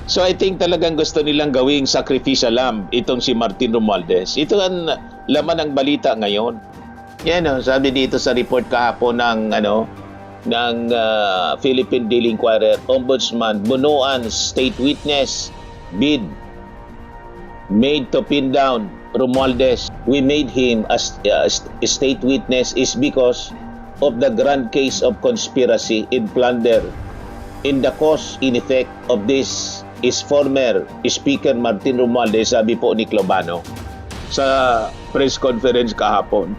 So I think talagang gusto nilang gawing sacrificial lamb itong si Martin Romualdez. Ito ang laman ng balita ngayon. Yan sabi dito sa report kahapon ng Philippine Daily Inquirer, Ombudsman Bunuan State Witness bid made to pin down Romualdez. We made him as a state witness is because of the grand case of conspiracy in plunder. In the cause in effect of this is former Speaker Martin Romualdez, sabi po ni Clobano sa press conference kahapon.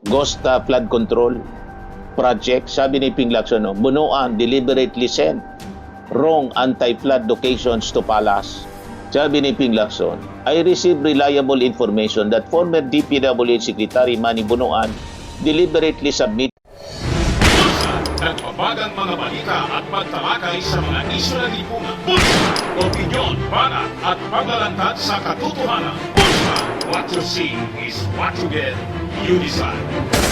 Ghost flood control project, sabi ni Ping Lacson, Bunuan deliberately sent wrong anti-flood locations to Palas. Sabi ni Ping Lacson, I received reliable information that former DPWH Secretary Manny Bunuan deliberately submitted nagbabagang mga balita at pagtalakay sa mga isyu ng lipunan. Bulsa, opinyon, banat at paglalantad sa katotohanan. Bulsa, what you see is what you get. You decide.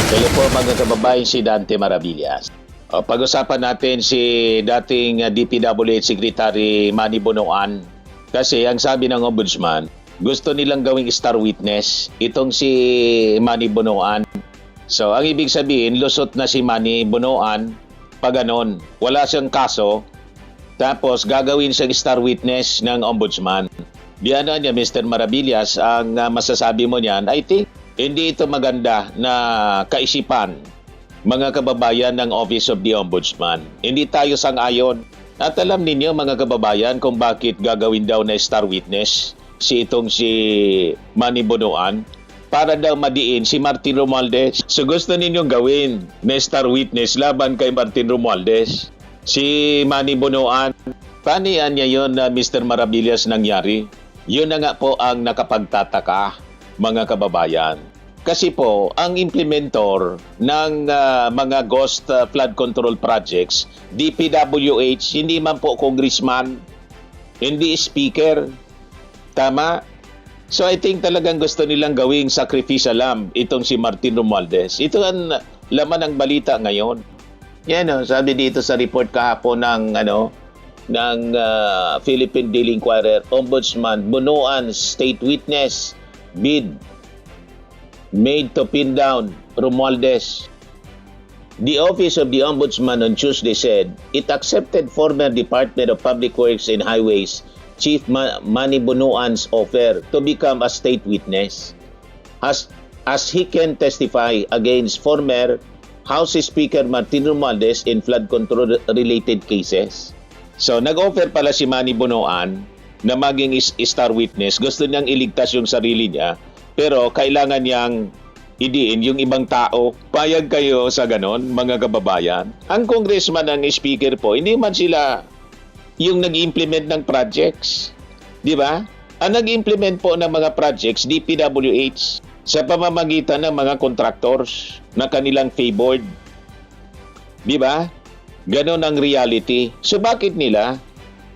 Hello po mga kababayan, si Dante Maravillas. Pag-usapan natin si dating DPWH Secretary Manny Bunuan. Kasi ang sabi ng Ombudsman, gusto nilang gawing star witness itong si Manny Bunuan. So, ang ibig sabihin, lusot na si Manny Bunuan pag ganon. Wala siyang kaso, tapos gagawin siyang star witness ng Ombudsman. Diyan niya, Mr. Maravillas, ang masasabi mo niyan, I think, hindi ito maganda na kaisipan, mga kababayan ng Office of the Ombudsman. Hindi tayo sang-ayon. At alam ninyo, mga kababayan, kung bakit gagawin daw na star witness si Manny Bunuan, para daw madiin si Martin Romualdez. So gusto ninyong gawin na star witness laban kay Martin Romualdez. Si Manny Bunuan, paano yan niya yun na Mr. Maravillas nangyari? Yun na nga po ang nakapagtataka, mga kababayan. Kasi po, ang implementor ng mga ghost flood control projects, DPWH, hindi man po congressman, hindi speaker. Tama? So I think talagang gusto nilang gawing sacrificial lamb itong si Martin Romualdez. Ito ang laman ng balita ngayon. Yan sabi dito sa report kahapon ng Philippine Daily Inquirer, Ombudsman Bunuan State Witness bid made to pin down Romualdez. The Office of the Ombudsman on Tuesday said it accepted former Department of Public Works and Highways Chief Manny Bunuan's offer to become a state witness as he can testify against former House Speaker Martin Romualdez in flood control related cases. So nag-offer pala si Manny Bunuan na maging star witness. Gusto niyang iligtas yung sarili niya, pero kailangan niyang idiin yung ibang tao. Payag kayo sa ganon, mga kababayan? Ang congressman ang speaker po, hindi man sila yung nag-implement ng projects. Di ba? Ang nag-implement po ng mga projects, DPWH, sa pamamagitan ng mga contractors na kanilang favored. Di ba? Ganon ang reality. So bakit nila,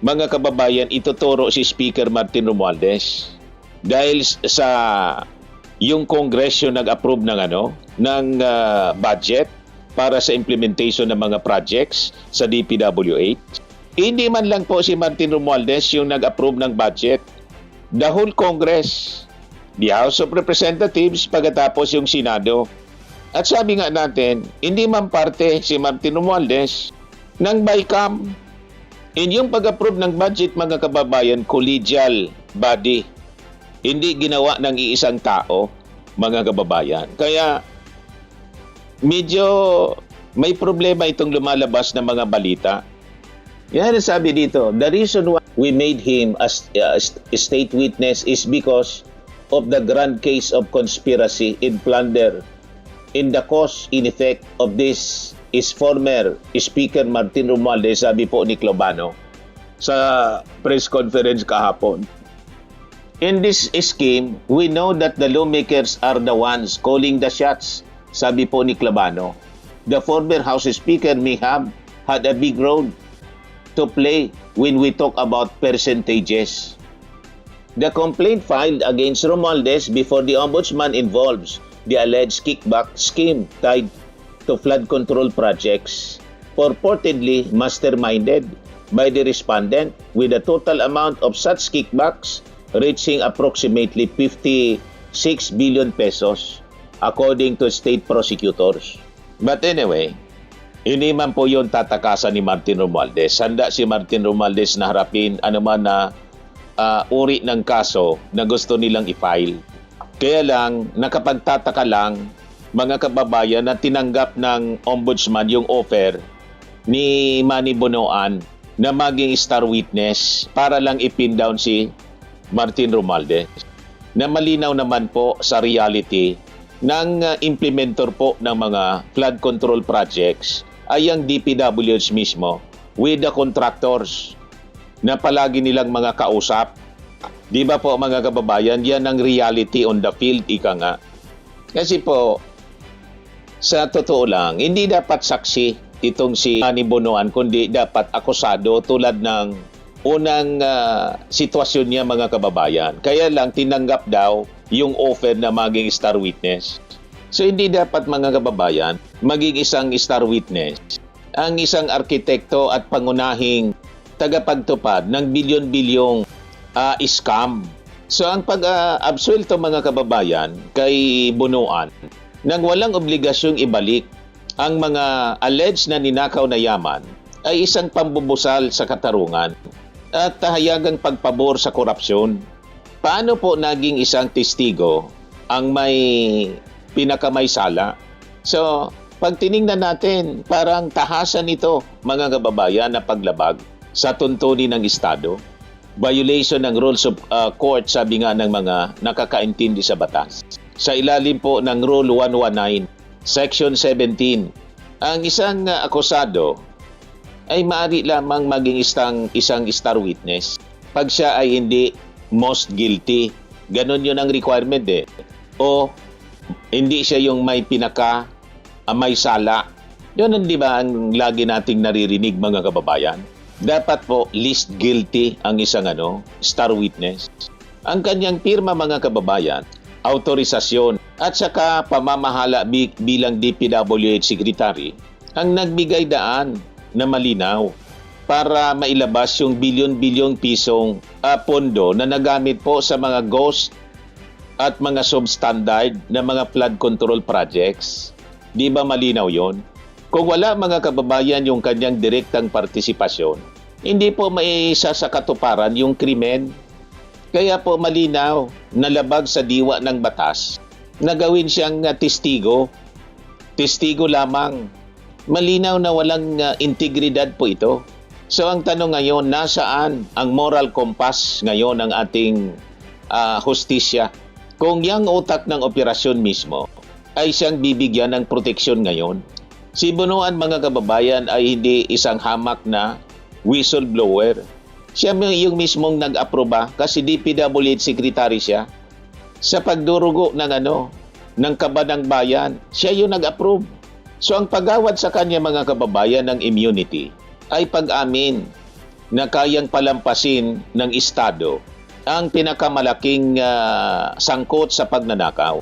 mga kababayan, ituturo si Speaker Martin Romualdez? Dahil sa yung Kongresyo nag-approve ng budget para sa implementation ng mga projects sa DPWH. Hindi man lang po si Martin Romualdez yung nag-approve ng budget. The whole Congress, the House of Representatives, pagkatapos yung Senado. At sabi nga natin, hindi man parte si Martin Romualdez ng BICAM. Yung pag-approve ng budget, mga kababayan, collegial body. Hindi ginawa ng iisang tao, mga kababayan. Kaya medyo may problema itong lumalabas ng mga balita. Yan ang sabi dito, the reason why we made him as a state witness is because of the grand case of conspiracy in plunder. In the cause in effect of this is former Speaker Martin Romualdez, sabi po ni Clobano sa press conference kahapon. In this scheme, we know that the lawmakers are the ones calling the shots, sabi po ni Clobano. The former House Speaker may have had a big role to play when we talk about percentages. The complaint filed against Romualdez before the Ombudsman involves the alleged kickback scheme tied to flood control projects, purportedly masterminded by the respondent with a total amount of such kickbacks reaching approximately 56 billion pesos according to state prosecutors. But anyway, hindi man po yun tatakasan ni Martin Romualdez. Handa si Martin Romualdez na harapin anuman na uri ng kaso na gusto nilang i-file. Kaya lang, nakapagtataka lang mga kababayan na tinanggap ng ombudsman yung offer ni Manny Bonoan na maging star witness para lang ipin down si Martin Romualdez. Na malinaw naman po sa reality ng implementor po ng mga flood control projects ay ang DPWH mismo with the contractors na palagi nilang mga kausap. Di ba po mga kababayan, yan ang reality on the field, ika nga. Kasi po, sa totoo lang, hindi dapat saksi itong si Manny Bonoan, kundi dapat akusado tulad ng unang sitwasyon niya mga kababayan. Kaya lang tinanggap daw yung offer na maging star witness. So hindi dapat mga kababayan maging isang star witness ang isang arkitekto at pangunahing tagapagtupad ng bilyon-bilyong scam. So ang pag-absuelto mga kababayan kay Bonoan nang walang obligasyong ibalik ang mga alleged na ninakaw na yaman ay isang pambubusal sa katarungan at tahayagang pagpabor sa korupsyon. Paano po naging isang testigo ang may pinakamaysala? So, pag tiningnan natin, parang tahasan ito, mga kababayan, na paglabag sa tuntunin ng Estado. Violation ng rules of court, sabi nga ng mga nakakaintindi sa batas. Sa ilalim po ng Rule 119, Section 17, ang isang akusado ay maaari lamang maging isang star witness pag siya ay hindi most guilty. Ganon yun ang requirement O hindi siya yung may may sala. Yun ang di ba ang lagi nating naririnig mga kababayan. Dapat po least guilty ang isang star witness. Ang kanyang pirma mga kababayan, autorisasyon at saka pamamahala bilang DPWH Secretary ang nagbigay daan na malinaw para mailabas yung bilyon-bilyong pisong pondo na nagamit po sa mga ghost at mga substandard na mga flood control projects. Di ba malinaw yon? Kung wala mga kababayan yung kanyang direktang partisipasyon, hindi po maisa sa katuparan yung krimen. Kaya po malinaw na labag sa diwa ng batas na gawin siyang testigo. Testigo lamang. Malinaw na walang integridad po ito. So ang tanong ngayon, nasaan ang moral compass ngayon ng ating hustisya? Kung yang utak ng operasyon mismo ay siyang bibigyan ng proteksyon ngayon, si Bonoan mga kababayan ay hindi isang hamak na whistleblower. Siya yung mismong nag-aproba kasi DPWH Secretary siya sa pagdurugo ng kabanang bayan. Siya yung nag-approve. So ang pagawad sa kanya mga kababayan ng immunity ay pag-amin na kayang palampasin ng Estado ang pinakamalaking sangkot sa pagnanakaw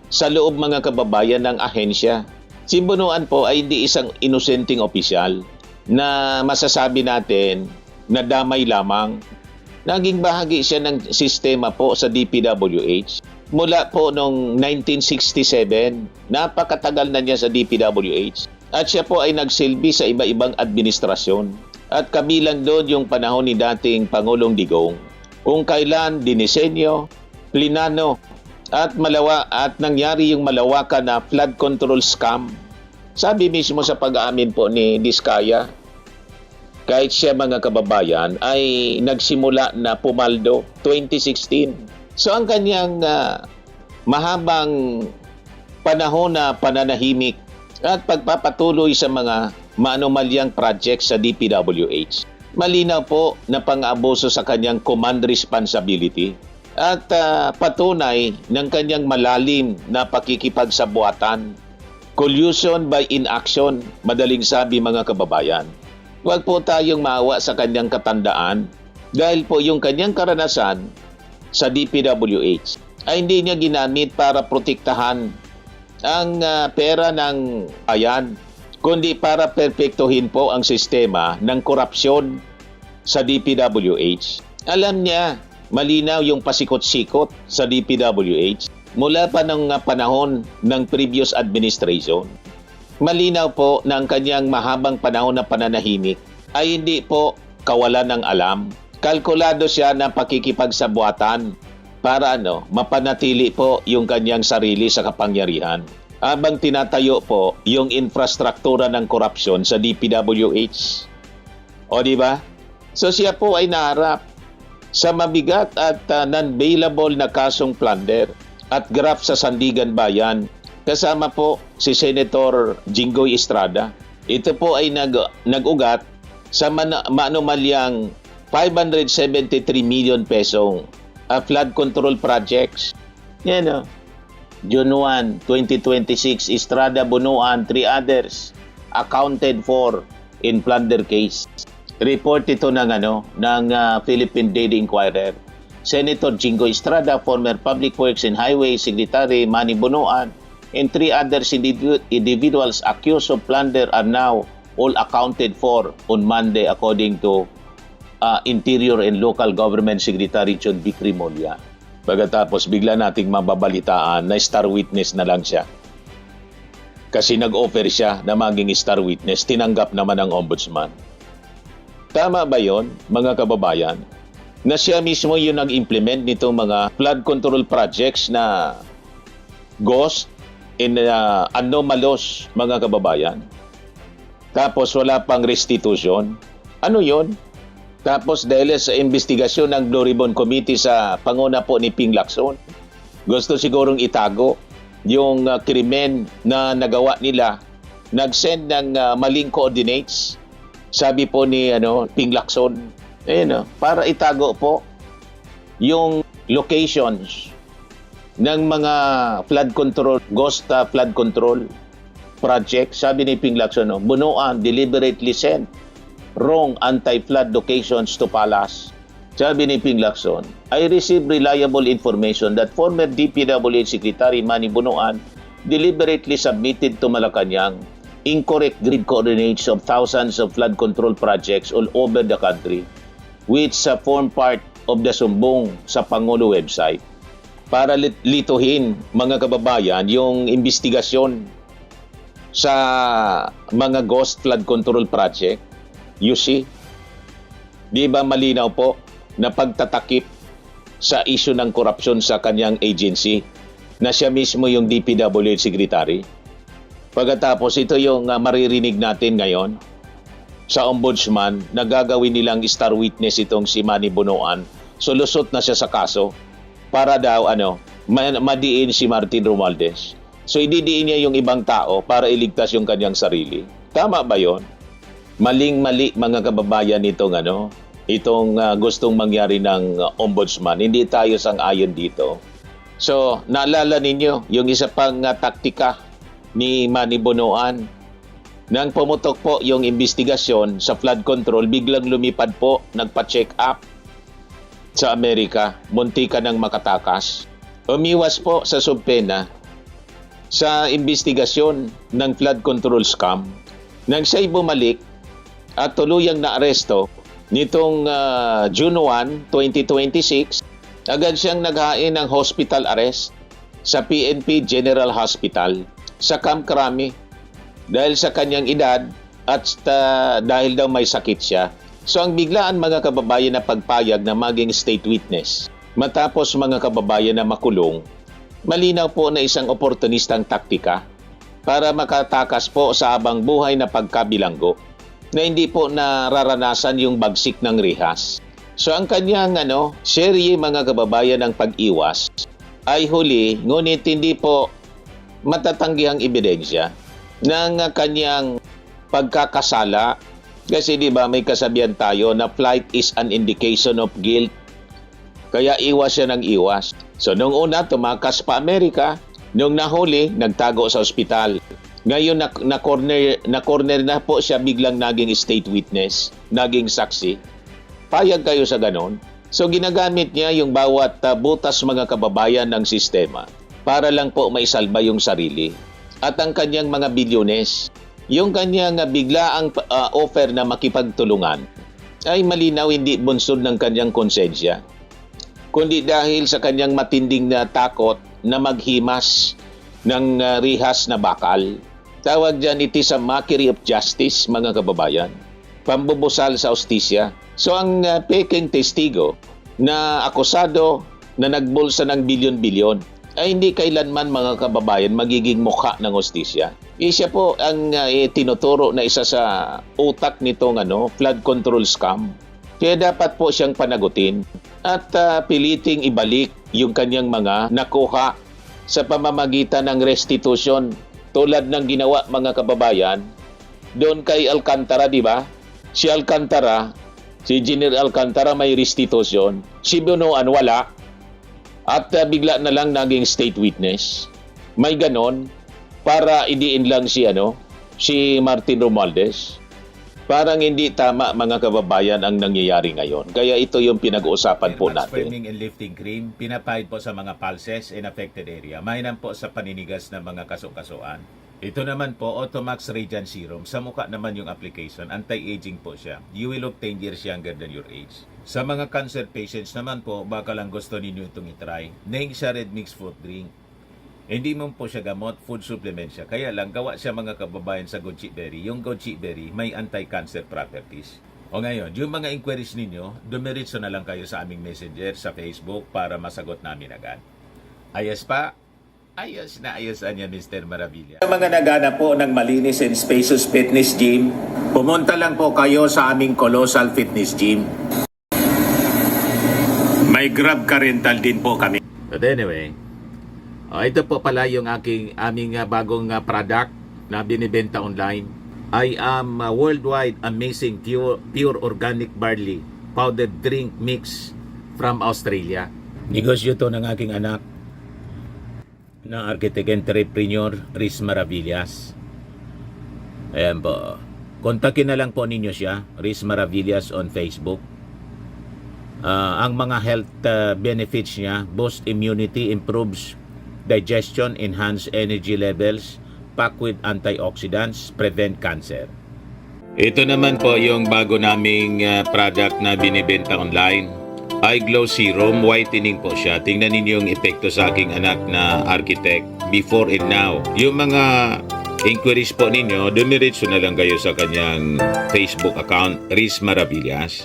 sa loob mga kababayan ng ahensya. Si Bonoan po ay hindi isang inosenteng opisyal na masasabi natin na damay lamang. Naging bahagi siya ng sistema po sa DPWH. Mula po noong 1967, napakatagal na niya sa DPWH. At siya po ay nagsilbi sa iba-ibang administrasyon. At kabilang doon yung panahon ni dating Pangulong Digong, kung kailan dinisenyo, plinano, at nangyari yung malawakan na flood control scam. Sabi mismo sa pag-aamin po ni Diskaya, kahit siya mga kababayan ay nagsimula na pumaldo 2016. So ang kanyang mahabang panahon na pananahimik at pagpapatuloy sa mga maanomalyang projects sa DPWH, malinaw po na pang-abuso sa kanyang command responsibility at patunay ng kanyang malalim na pakikipagsabuatan. Collusion by inaction, madaling sabi mga kababayan. Huwag po tayong maawa sa kanyang katandaan dahil po yung kanyang karanasan sa DPWH ay hindi niya ginamit para protektahan ang pera ng bayan, kundi para perpektuhin po ang sistema ng korupsyon sa DPWH. Alam niya, malinaw yung pasikot-sikot sa DPWH mula pa ng panahon ng previous administration. Malinaw po na ang kanyang mahabang panahon na pananahimik ay hindi po kawalan ng alam. Kalkulado siya ng pakikipagsabuatan para mapanatili po yung kanyang sarili sa kapangyarihan. Habang tinatayo po yung infrastruktura ng korupsyon sa DPWH. O di ba? So siya po ay naharap sa mabigat at non-bailable na kasong plunder at graft sa Sandigan Bayan. Kasama po si Senator Jinggoy Estrada. Ito po ay nag-ugat sa maanumalyang 573 million pesong flood control projects. Yan o. June 1, 2026, Estrada, Bunuan, 3 others accounted for in plunder case. Report ito ng Philippine Daily Inquirer. Senator Jinggoy Estrada, former Public Works and Highway Secretary Manny Bunuan, and 3 others individuals accused of plunder are now all accounted for on Monday according to Interior and Local Government Secretary John B. Crimolia. Pagkatapos bigla nating mababalitaan na star witness na lang siya. Kasi nag-offer siya na maging star witness, tinanggap naman ng ombudsman. Tama ba yon, mga kababayan? Na siya mismo yung nag-implement nitong mga flood control projects na ghost and anomalous, mga kababayan. Tapos wala pang restitution. Ano yon? Tapos dahil sa investigasyon ng Blue Ribbon Committee sa panguna po ni Ping Lacson, gusto sigurong itago yung krimen na nagawa nila. Nag-send ng maling coordinates, sabi po ni Ping Lacson, para itago po yung locations ng mga flood control, ghost flood control project. Sabi ni Ping Lacson, Bunuan deliberately sent wrong anti-flood locations to Palas. Sabi ni Ping Lacson, I received reliable information that former DPWH Secretary Manny Bunuan deliberately submitted to Malacanang incorrect grid coordinates of thousands of flood control projects all over the country, which form part of the sumbong sa Pangulo website. Para lituhin, mga kababayan, yung investigasyon sa mga ghost flood control project. You see, di ba malinaw po na pagtatakip sa issue ng korupsyon sa kanyang agency na siya mismo yung DPWH Secretary? Pagkatapos, ito yung maririnig natin ngayon sa ombudsman na gagawin nilang star witness itong si Manny Bunuan. So lusot na siya sa kaso para daw madiin si Martin Romualdez. So ididiin niya yung ibang tao para iligtas yung kanyang sarili. Tama ba yon? Maling-mali, mga kababayan, itong gustong mangyari ng ombudsman. Hindi tayo sang-ayon dito. So naalala ninyo yung isa pang taktika ni Manny Bunuan. Nang pumutok po yung investigasyon sa flood control, biglang lumipad po, nagpa-check up sa Amerika, munti ka nang makatakas. Umiwas po sa subpena sa investigasyon ng flood control scam. Nang siya'y bumalik at tuluyang naaresto nitong June 1, 2026, agad siyang naghain ng hospital arrest sa PNP General Hospital sa Camp Crame dahil sa kanyang edad at dahil daw may sakit siya. So ang biglaan, mga kababayan, na pagpayag na maging state witness matapos, mga kababayan, na makulong, malinaw po na isang oportunistang taktika para makatakas po sa habang buhay na pagkabilanggo na hindi po nararanasan yung bagsik ng rehas. So ang kanyang serye, mga kababayan, ng pag-iwas ay huli, ngunit hindi po matatanggihang ebidensya ng kanyang pagkakasala. Kasi di ba may kasabihan tayo na flight is an indication of guilt. Kaya iwas siya ng iwas. So nung una, tumakas pa Amerika. Nung nahuli, nagtago sa ospital. Ngayon na-corner na po siya, biglang naging state witness, naging saksi. Payag kayo sa ganon? So ginagamit niya yung bawat butas, mga kababayan, ng sistema para lang po maisalba yung sarili. At ang kanyang mga bilyones, yung kanyang biglaang offer na makipagtulungan ay malinaw hindi bunsod ng kanyang konsensya, kundi dahil sa kanyang matinding na takot na maghimas ng rihas na bakal. Tawag dyan, it is a mockery of justice, mga kababayan. Pambubusal sa ustisya. So ang peking testigo na akusado na nagbulsa ng bilyon-bilyon ay hindi kailanman, mga kababayan, magiging mukha ng ustisya. Siya po ang tinuturo na isa sa utak nitong flood control scam. Kaya dapat po siyang panagutin at piliting ibalik yung kanyang mga nakuha sa pamamagitan ng restitution, tulad ng ginawa, mga kababayan doon kay Alcantara, di ba? Si Alcantara, si General Alcantara may restitution, si Bunuan wala, at bigla na lang naging state witness. May ganon para idiin lang si Martin Romualdez. Parang hindi tama, mga kababayan, ang nangyayari ngayon. Kaya ito yung pinag-uusapan po natin. Sperming and lifting cream, pinapahid po sa mga pulses in affected area. Mainam po sa paninigas ng mga kaso-kasuan. Ito naman po, Automax Radiant Serum. Sa mukha naman yung application, anti-aging po siya. You will look 10 years younger than your age. Sa mga cancer patients naman po, baka lang gusto ninyo itong itry. Neng siya red mixed fruit drink. Hindi mo po siya gamot, food supplement siya. Kaya lang, gawa siya, mga kababayan, sa goji berry. Yung goji berry may anti-cancer properties. O ngayon, yung mga inquiries ninyo, dumiritso na lang kayo sa aming messenger sa Facebook para masagot namin agad. Ayos pa? Ayos na ayos niya, Mr. Maravilla. Sa mga naghanap po ng malinis and spacious fitness gym, pumunta lang po kayo sa aming Colossal Fitness Gym. May Grab car rental din po kami. But anyway, ito po pala yung aming bagong product na binibenta online. I am worldwide amazing pure organic barley powdered drink mix from Australia. Negosyo to ng aking anak na architect entrepreneur Riz Maravillas. Ayan po. Kontakin na lang po ninyo siya, Riz Maravillas on Facebook. Ang mga health benefits niya: boost immunity, improves digestion, enhance energy levels, packed with antioxidants, prevent cancer. Ito naman po yung bago naming product na binibenta online. Eye Glow Serum, whitening po siya. Tingnan ninyo yung epekto sa aking anak na architect before and now. Yung mga inquiries po ninyo, dumiretso na lang kayo sa kanyang Facebook account, Riz Maravillas.